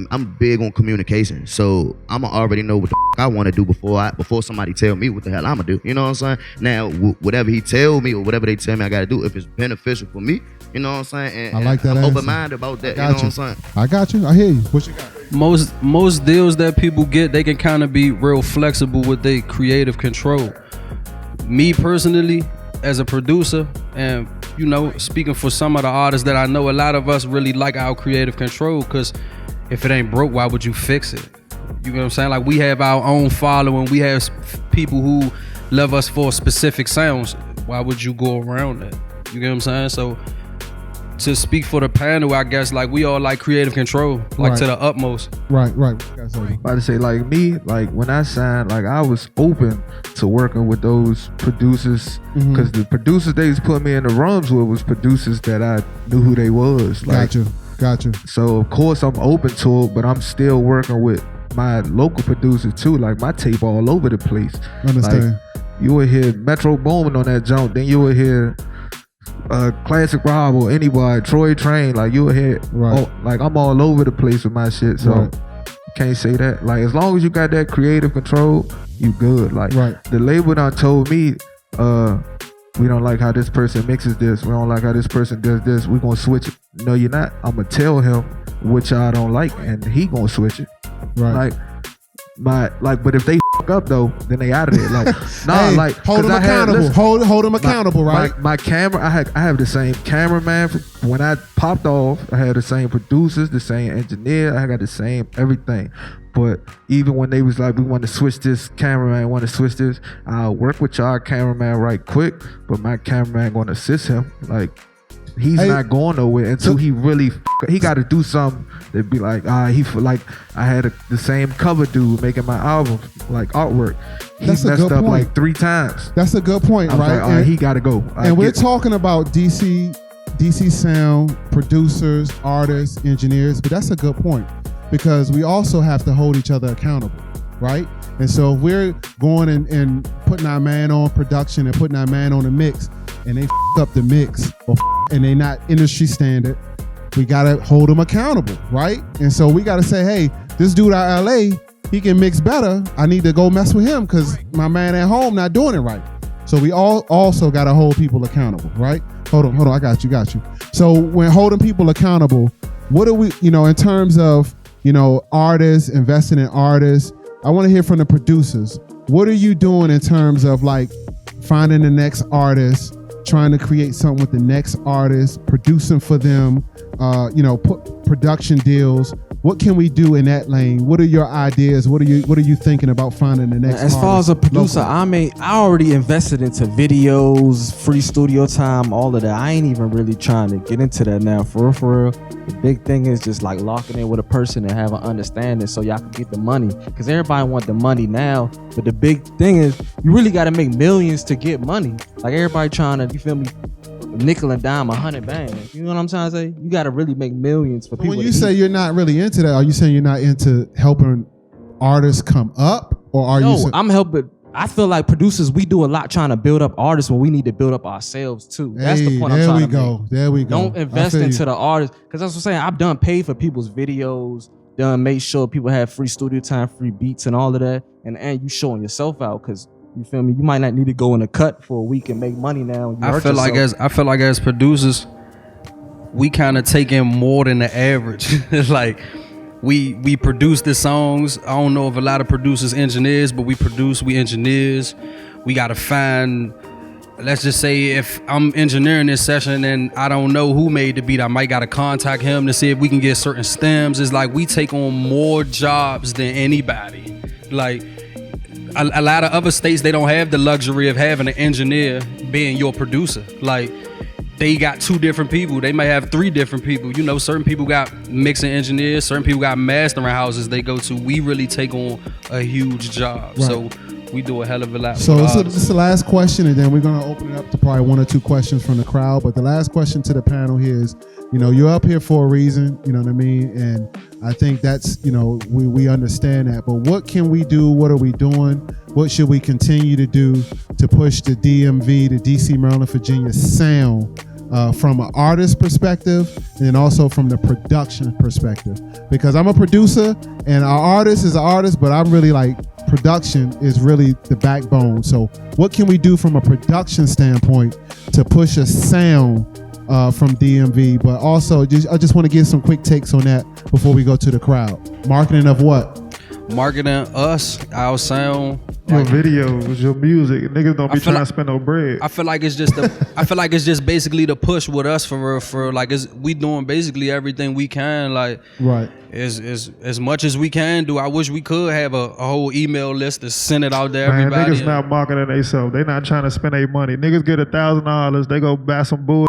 I'm big on communication, so I'ma already know what the I want to do before somebody tell me what the hell I'ma do. You know what I'm saying? Now, whatever he tell me or whatever they tell me I gotta do, if it's beneficial for me, you know what I'm saying? And I like that. I'm answer. open-minded about that. You know what I'm saying? I got you. I hear you. What you got? most deals that people get, they can kind of be real flexible with their creative control. Me personally, as a producer, and you know, speaking for some of the artists that I know, a lot of us really like our creative control, because if it ain't broke, why would you fix it? You know what I'm saying? Like, we have our own following, we have people who love us for specific sounds. Why would you go around that? You get what I'm saying? So to speak for the panel, I guess, like, we all like creative control, like, to the utmost. Right. About to say, like, me, like, when I signed, like, I was open to working with those producers, because the producers they was putting me in the rooms with was producers that I knew who they was. Like, Gotcha. So of course I'm open to it, but I'm still working with my local producers too. Like, my tape all over the place. Understand. Like, you would hear Metro Boomin on that jump, then you would hear Classic Rob or anybody, Troy Train. Like, you would hear, like, I'm all over the place with my shit. So can't say that. Like, as long as you got that creative control, you good. Like, the label done told me, we don't like how this person mixes this. We don't like how this person does this. We're gonna switch it. No, you're not. I'm gonna tell him what y'all don't like, and he gonna switch it. Right. But if they fuck up though, then they out of there. Like, nah, hey, like, hold them accountable. Hold them accountable, right? My camera, I have the same cameraman. When I popped off, I had the same producers, the same engineer. I got the same everything. But even when they was like, we want to switch this cameraman, want to switch this, I'll work with y'all cameraman right quick. But my cameraman gonna assist him. Like, he's not going nowhere until he really he got to do something that be like, he feel like I had the same cover dude making my album, like artwork. He messed up like 3 times. That's a good point, right? Like, he got to go. And we're talking about DC sound producers, artists, engineers, but that's a good point, because we also have to hold each other accountable, right? And so if we're going and putting our man on production and putting our man on the mix, and they up the mix, and they not industry standard, we gotta hold them accountable, right? And so we gotta say, hey, this dude out LA, he can mix better. I need to go mess with him because my man at home not doing it right. So we all also gotta hold people accountable, right? Hold on, I got you. So when holding people accountable, what do we, in terms of, artists, investing in artists, I want to hear from the producers. What are you doing in terms of, like, finding the next artist, trying to create something with the next artist, producing for them, put production deals? What can we do in that lane? What are your ideas? What are you thinking about finding the next artist? As far as a producer, I already invested into videos, free studio time, all of that. I ain't even really trying to get into that now, for real. The big thing is just like locking in with a person and have an understanding so y'all can get the money. Because everybody want the money now, but the big thing is you really got to make millions to get money. Like, everybody trying to, you feel me, nickel and dime 100 bands. You know what I'm trying to say? You got to really make millions for people. When you say you're not really into that, are you saying you're not into helping artists come up, or are you? I'm helping. I feel like producers, we do a lot trying to build up artists when we need to build up ourselves too. That's the point I'm trying to make. There we go. Don't invest into the artists, because that's what I'm saying. I've done paid for people's videos, done made sure people have free studio time, free beats, and all of that, and you showing yourself out, because you feel me? You might not need to go in a cut for a week and make money now. I feel like as producers, we kind of take in more than the average. Like, we produce the songs. I don't know if a lot of producers engineers, but we engineers. We gotta find, let's just say if I'm engineering this session and I don't know who made the beat, I might gotta contact him to see if we can get certain stems. It's like we take on more jobs than anybody. Like, a lot of other states, they don't have the luxury of having an engineer being your producer. Like, they got 2 different people. They might have 3 different people. Certain people got mixing engineers, certain people got mastering houses they go to. We really take on a huge job. Right. So we do a hell of a lot. So this is the last question, and then we're going to open it up to probably 1 or 2 questions from the crowd. But the last question to the panel here is, you're up here for a reason, you know what I mean? And I think that's, we understand that. But what can we do? What are we doing? What should we continue to do to push the DMV, the DC, Maryland, Virginia sound from an artist perspective, and also from the production perspective? Because I'm a producer and our artist is an artist, but I'm really like, production is really the backbone. So what can we do from a production standpoint to push a sound from DMV, but also I just want to get some quick takes on that before we go to the crowd. Marketing of what? Marketing us, our sound, your videos, your music. Niggas don't be trying to spend no bread. I feel like it's just I feel like it's just basically the push with us for like we doing basically everything we can, like right. As much as we can do. I wish we could have a whole email list to send it out there. Man, everybody. Niggas not marketing themselves. They not trying to spend their money. Niggas get $1,000. They go buy some bull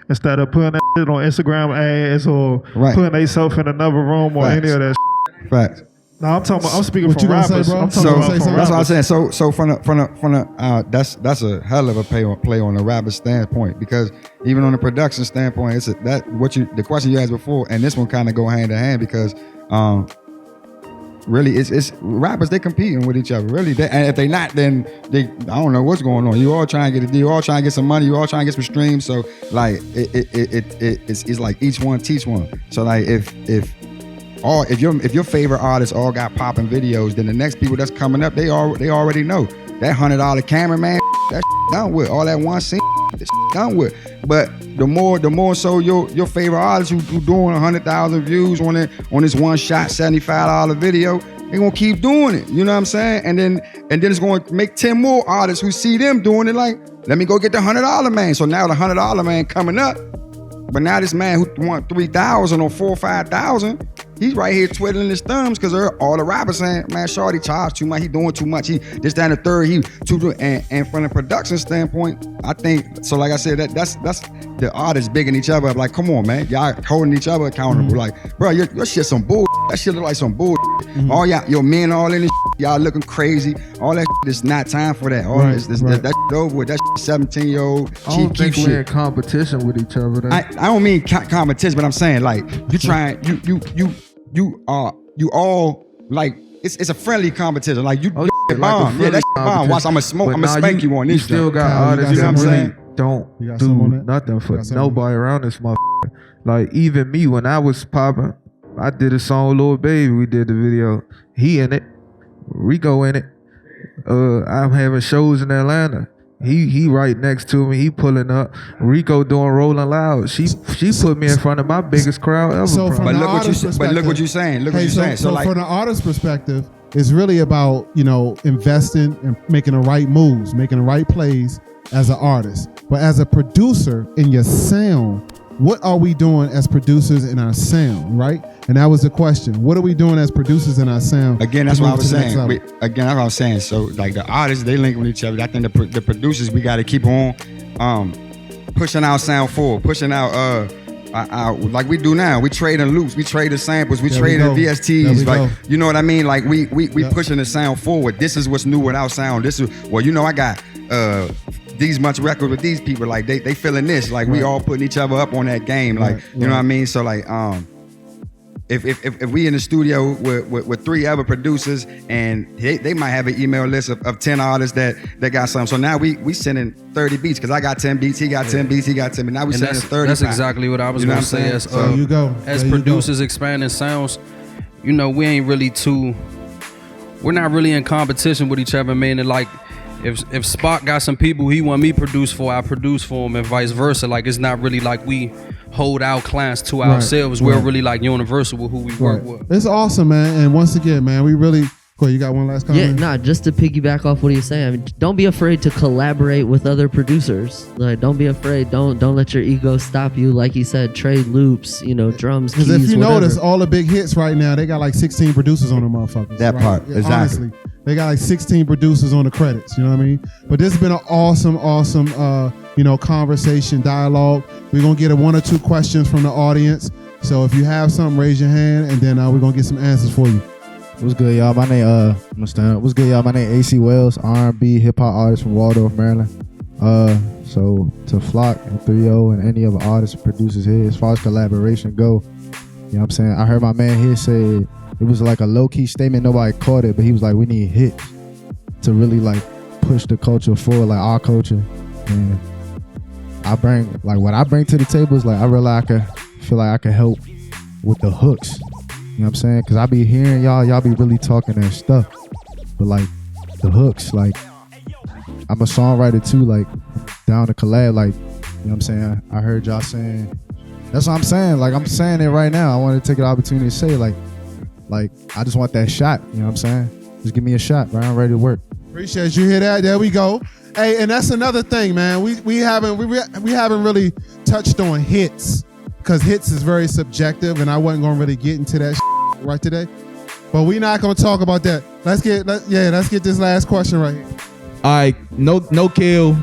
instead of putting that shit on Instagram ads or putting themselves in another room or any of that shit. Facts. No, I'm talking about. I'm speaking what from you rappers. Say, bro? I'm talking about from that's rappers. what I'm saying. So from the that's a hell of a play on the rapper standpoint, because even on the production standpoint, it's the question you asked before, and this one kind of go hand in hand, because really it's rappers, they competing with each other, really. And if they not, then I don't know what's going on. You all trying to get some money, you all trying to get some streams. So like it's like each one teach one. So like if your favorite artists all got popping videos, then the next people that's coming up, they already know that $100 cameraman, that done with. All that one scene, that done with. But the more so your favorite artists who doing 100,000 views on this one shot $75 video, they gonna keep doing it. You know what I'm saying? And then it's gonna make 10 more artists who see them doing it, like, let me go get the $100 man. So now the $100 man coming up. But now this man who want 3,000 or 4,000 or 5,000, he's right here twiddling his thumbs because all the rappers saying, man, shorty charge too much, he doing too much, he this, that, and the third, he too. And from the production standpoint, I think so. Like I said, that's the artists bigging each other up. Like, come on, man, y'all holding each other accountable. Mm-hmm. Like, bro, your shit some bull. That shit look like some bull. Mm-hmm. All y'all, your men all in this. Y'all looking crazy. All that is not time for that. All that shit over with. That 17-year-old I don't think shit. we're in competition with each other. I don't mean competition, but I'm saying like you trying you all like it's a friendly competition. Like you bomb. Like yeah, that bomb. Watch, I'ma spank you on this. You still got artists you know what I'm saying? Don't do nothing for nobody around this motherfucker. Like even me, when I was popping, I did a song with Lil Baby. We did the video. He in it. Rico in it. I'm having shows in Atlanta. He right next to me. He pulling up. Rico doing Rolling Loud. She put me in front of my biggest crowd ever. So but look what you're saying. Look what you're saying. So like, from the artist perspective, it's really about investing and making the right moves, making the right plays as an artist. But as a producer in your sound, what are we doing as producers in our sound, right? And that was the question. What are we doing as producers in our sound? Again, that's what I was saying. That's what I was saying. So like the artists, they link with each other. I think the producers, we got to keep on pushing our sound forward, pushing out like we do now. We trade in loops, we trade in samples, we trade in VSTs. Like you know what I mean? Like we pushing the sound forward. This is what's new with our sound. This is I got these much records with these people. Like they feeling this. Like we all putting each other up on that game. Like you know what I mean? So like if we in the studio with 3 other producers and they might have an email list of 10 artists that got something. So now we sending 30 beats because I got 10 beats, he got 10 beats, he got 10 beats. Now we sending 30. That's exactly what I was going to say. As producers expanding sounds, we ain't really we're not really in competition with each other, man. And like if Spock got some people he want me produce for, I produce for him, and vice versa. Like it's not really like we hold our clients to ourselves. We're really like universal with who we work with. It's awesome, man. And once again, man, we really cool. You got one last comment? Yeah, just to piggyback off what he's saying. I mean, don't be afraid to collaborate with other producers. Like, don't be afraid. Don't let your ego stop you. Like he said, trade loops, drums, keys, because if you whatever. notice, all the big hits right now, they got like 16 producers on the motherfuckers. That part, exactly. Honestly, they got like 16 producers on the credits. You know what I mean? But this has been an awesome conversation, dialogue. We're gonna get 1 or 2 questions from the audience. So if you have something, raise your hand, and then we're gonna get some answers for you. What's good, y'all? My name I'm gonna stand up. What's good, y'all? My name AC Wells, R&B hip hop artist from Waldorf, Maryland. So to Flock and 3O and any other artists and producers here, as far as collaboration go, you know what I'm saying? I heard my man here say it was like a low-key statement, nobody caught it, but he was like, we need hits to really like push the culture forward, like our culture. And I bring, like what I bring to the table is like, I realize feel like I can help with the hooks. You know what I'm saying? Because I be hearing y'all be really talking that stuff. But like the hooks, like I'm a songwriter too, like down to collab, like know what I'm saying? I heard y'all saying, that's what I'm saying. Like, I'm saying it right now. I want to take an opportunity to say, like, I just want that shot. You know what I'm saying? Just give me a shot, bro. I'm ready to work. Appreciate you. Hear that? There we go. Hey, and that's another thing, man. We haven't really touched on hits, because hits is very subjective, and I wasn't gonna really get into that right today. But we're not gonna talk about that. Let's get this last question right here. All right, no kill.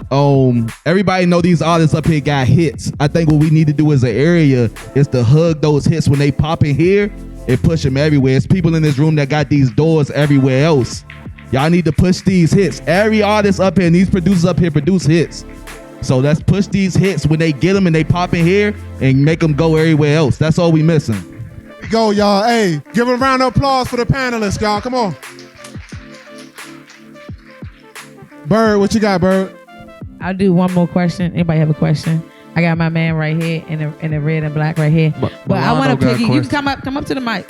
Everybody know these artists up here got hits. I think what we need to do as an area is to hug those hits when they pop in here and push them everywhere. It's people in this room that got these doors everywhere else. Y'all need to push these hits. Every artist up here and these producers up here produce hits. So let's push these hits when they get them and they pop in here and make them go everywhere else. That's all we missing. Here we go, y'all. Hey, give a round of applause for the panelists, y'all. Come on. Bird, what you got, Bird? I'll do one more question. Anybody have a question? I got my man right here in the red and black right here. But I want to piggy. You can come up to the mic.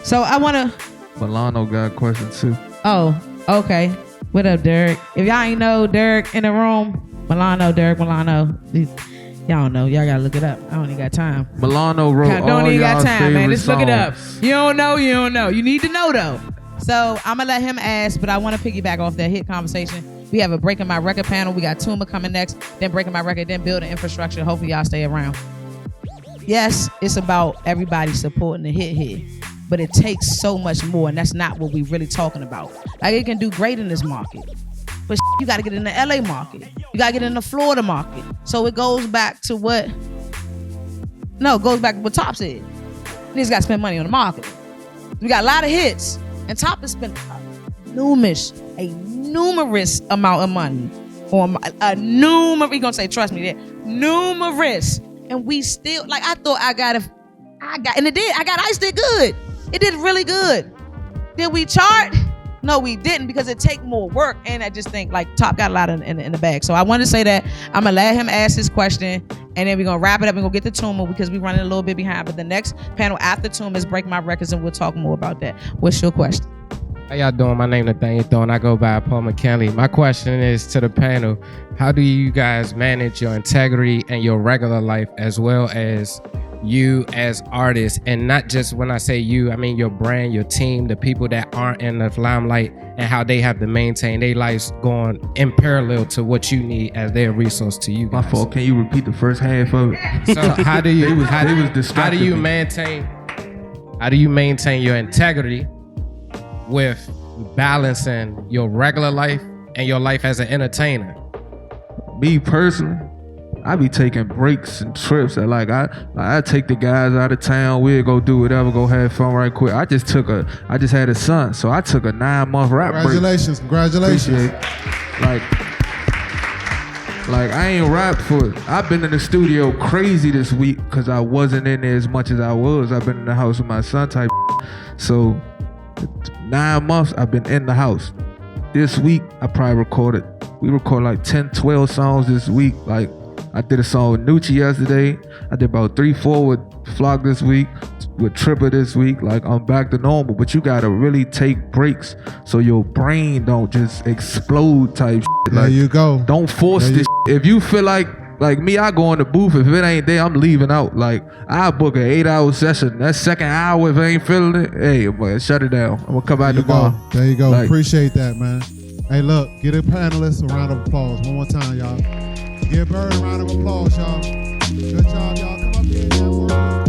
So I want to. Milano got a question too. Oh, okay. What up, Derek? If y'all ain't know Derek in the room, Derek Milano. Y'all don't know. Y'all gotta look it up. I don't even got time. Milano wrote don't all even got y'all's time, man. favorite Just look it up. songs. You don't know. You need to know though. So I'm gonna let him ask, but I want to piggyback off that hit conversation. We have a Breaking My Record panel. We got Tuma coming next, then Breaking My Record, then Building Infrastructure. Hopefully y'all stay around. Yes, it's about everybody supporting the hit here, but it takes so much more, and that's not what we're really talking about. Like, it can do great in this market, but you got to get in the LA market. You got to get in the Florida market. So it goes back to what Top said. Niggas got to spend money on the market. We got a lot of hits, and Top has spent a numerous amount of money on you're gonna say, trust me, there, numerous, and we still, like, I thought I got, and it did. I Got Ice did good. It did really good. Did we chart? No, we didn't, because it take more work, and I just think, like, Top got a lot in the bag. So I wanted to say that. I'm gonna let him ask his question, and then we're gonna wrap it up and go get the Tuma, because we're running a little bit behind. But the next panel after Tuma is Break My Records, and we'll talk more about that. What's your question? How y'all doing? My name is Nathaniel Thorne. I go by Paul McKinley. My question is to the panel: how do you guys manage your integrity and your regular life, as well as you as artists? And not just when I say you, I mean your brand, your team, the people that aren't in the limelight, and how they have to maintain their lives going in parallel to what you need as their resource to you guys. My fault. Can you repeat the first half of it? So how do you how do you maintain your integrity with balancing your regular life and your life as an entertainer? Me personally, I be taking breaks and trips. That, like, I take the guys out of town. We'll go do whatever, go have fun right quick. I just had a son, so I took a 9-month rap break. Congratulations. Like I ain't rap I've been in the studio crazy this week because I wasn't in there as much as I was. I've been in the house with my son type. So 9 months I've been in the house. This week I probably we recorded like 10, 12 songs this week. Like, I did a song with Nucci yesterday. I did about 3-4 with Flock this week, with Tripper this week. Like, I'm back to normal, but you gotta really take breaks so your brain don't just explode type shit. There you go. Don't force this shit. If you feel like me, I go in the booth. If it ain't there, I'm leaving out. Like, I book an 8-hour session. That second hour, if I ain't feeling it, hey, boy, shut it down. I'm gonna come out tomorrow. There you go. Like, appreciate that, man. Hey, look, give the panelists a round of applause one more time, y'all. Give Bird a round of applause, y'all. Good job, y'all. Come up here and